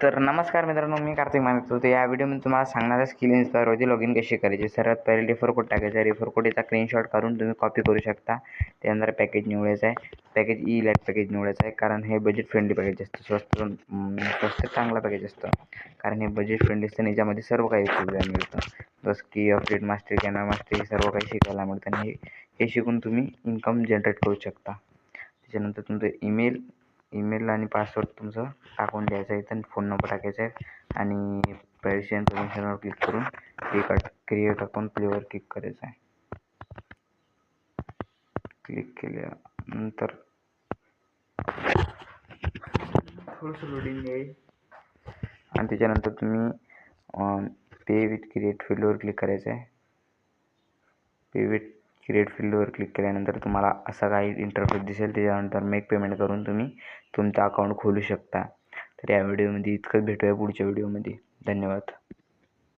तर नमस्कार मित्रांनो, मी कार्तिक मानतो. तर या व्हिडिओमध्ये तुम्हाला सांगणार आहे स्किल इन्स्पायरवरती लॉगिन कशी करायची. सर्वात पहिले रेफर कोड टाकायचा. रेफर कोडचा स्क्रीनशॉट काढून तुम्ही कॉपी करू शकता. त्यानंतर पॅकेज निवडायचं आहे. पॅकेज ई-लॅक पॅकेज निवडायचं आहे, कारण हे बजेट फ्रेंडली पॅकेज असतं. स्वस्त चांगला पॅकेज असतं, कारण हे बजेट फ्रेंडली असतं आणि याच्यामध्ये सर्व काही शिकायला मिळतं. जसं की अपडेट मास्टर, कॅनल मास्टर, हे सर्व काही शिकायला मिळतं आणि हे शिकून तुम्ही इन्कम जनरेट करू शकता. त्याच्यानंतर तुमचं ईमेल आणि पासवर्ड तुमचं टाकून द्यायचा आहे. इथं फोन नंबर टाकायचा आहे आणि प्रायव्हसी इन्फॉर्मेशनवर क्लिक करून क्रिएट अकाउंट प्लेवर क्लिक करायचं आहे. क्लिक केल्यानंतर थोडंसं लोडिंग येईल आणि त्याच्यानंतर तुम्ही पे विथ क्रिएट फील्डवर क्लिक करायचं आहे. पे विथ क्रिएट फील्डवर क्लिक केल्यानंतर तुम्हाला असा काही इंटरफेस दिसेल. त्याच्यानंतर मेक पेमेंट करून तुम्ही तुमचं अकाउंट खोलू शकता. तर या व्हिडिओमध्ये इतकंच. भेटूया पुढच्या व्हिडिओमध्ये. धन्यवाद.